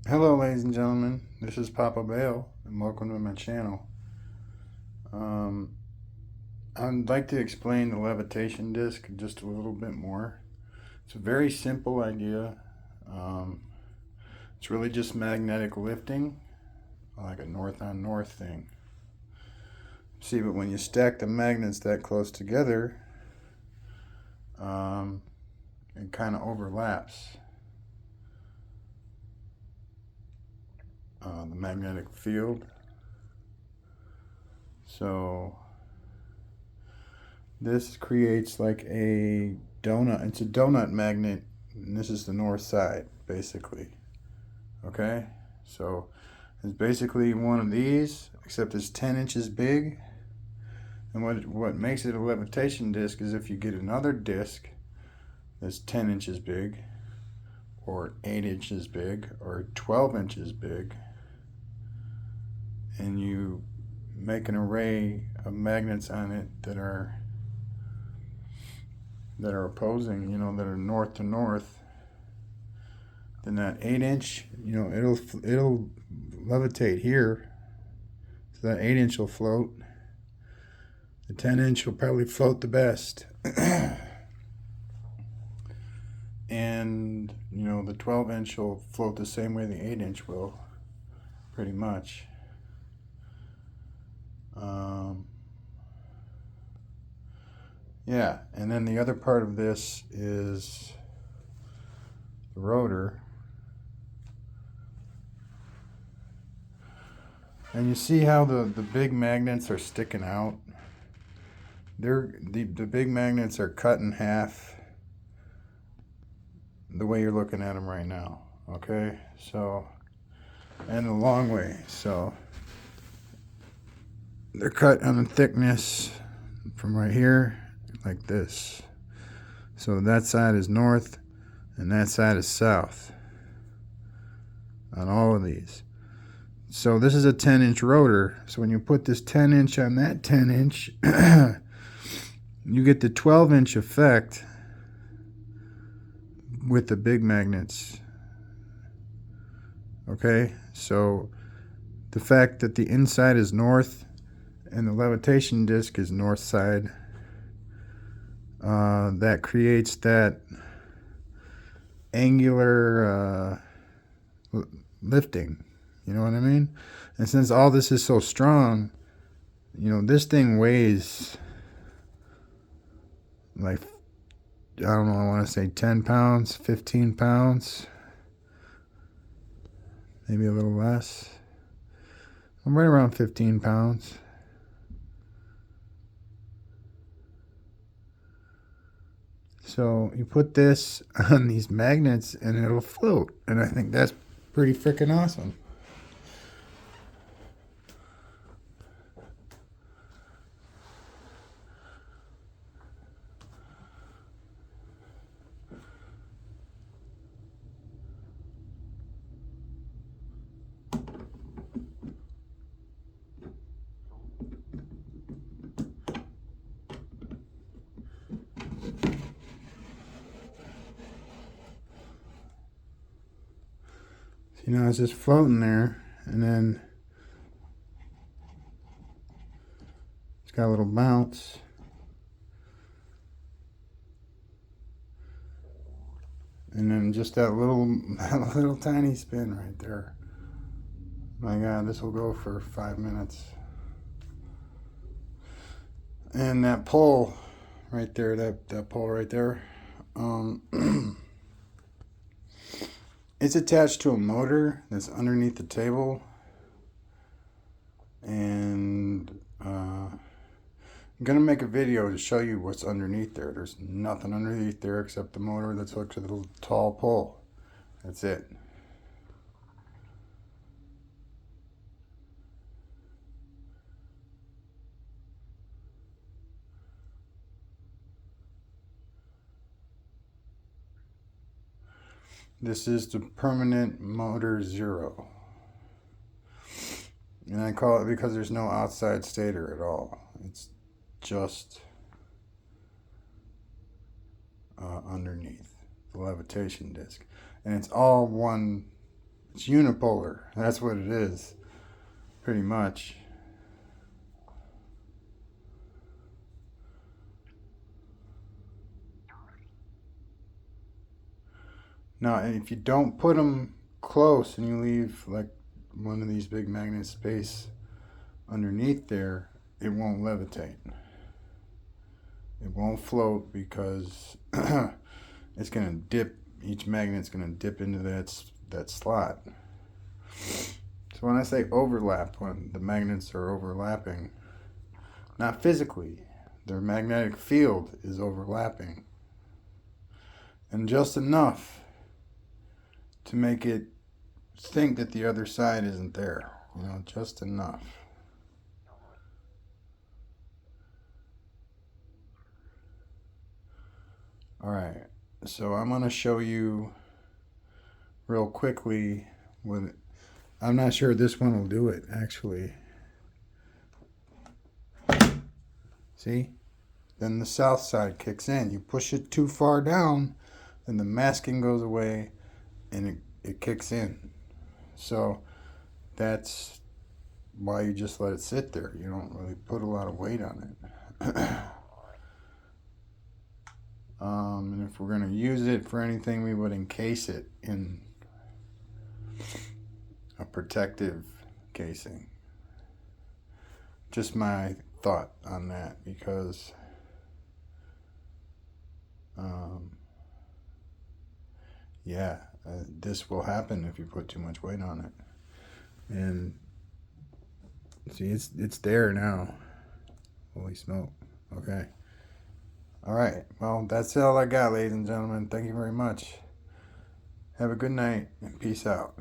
Hello ladies and gentlemen, this is Papa Bale and welcome to my channel. Um, I'd like to explain the levitation disc just a little bit more. It's a very simple idea. Um, it's really just magnetic lifting, like a north on north thing. See, but when you stack the magnets that close together, it kind of overlaps. The magnetic field. So this creates like a donut. It's a donut magnet, and this is the north side, basically. Okay? So it's basically one of these, except it's 10 inches big. And what makes it a levitation disc is if you get another disc that's 10 inches big, or 8 inches big, or 12 inches big, and you make an array of magnets on it that are opposing, that are north to north, then that 8-inch, it'll levitate here. So that 8-inch will float. The 10-inch will probably float the best. And, the 12-inch will float the same way the 8-inch will, pretty much. Yeah, and then the other part of this is the rotor. And you see how the big magnets are sticking out? The big magnets are cut in half the way you're looking at them right now. Okay? So, and the long way. So, they're cut on the thickness from right here, like this. So that side is north, and that side is south on all of these. So this is a 10-inch rotor. So when you put this 10-inch on that 10-inch, you get the 12-inch effect with the big magnets. Okay? So the fact that the inside is north and the levitation disc is north side, that creates that angular lifting. You know what I mean? And since all this is so strong, this thing weighs like, I don't know, I want to say 10 pounds, 15 pounds, maybe a little less. I'm right around 15 pounds. So you put this on these magnets and it'll float. And I think that's pretty freaking awesome. It's just floating there, and then it's got a little bounce. And then just that little tiny spin right there. My God, this will go for 5 minutes. And that pole right there, that pole right there, it's attached to a motor that's underneath the table. And I'm gonna make a video to show you what's underneath there. There's nothing underneath there except the motor that's hooked to the little tall pole. That's it. This is the Permanant Motor Zero. And I call it because there's no outside stator at all. It's just underneath the levitation disc. And it's all one It's unipolar. That's what it is, pretty much. Now, and if you don't put them close and you leave like one of these big magnet space underneath there, it won't levitate. It won't float because it's going to dip. Each magnet's going to dip into that slot. So when I say overlap, when the magnets are overlapping, not physically, their magnetic field is overlapping. And just enough to make it think that the other side isn't there. You know, just enough. Alright, so I'm going to show you real quickly what I'm not sure this one will do it, actually. See? Then the south side kicks in. You push it too far down, then the masking goes away and it kicks in. So that's why you just let it sit there. You don't really put a lot of weight on it. And if we're going to use it for anything, we would encase it in a protective casing. Just my thought on that, because this will happen if you put too much weight on it. And see, it's there now. Holy smoke. Okay. All right. Well, that's all I got, ladies and gentlemen. Thank you very much. Have a good night and peace out.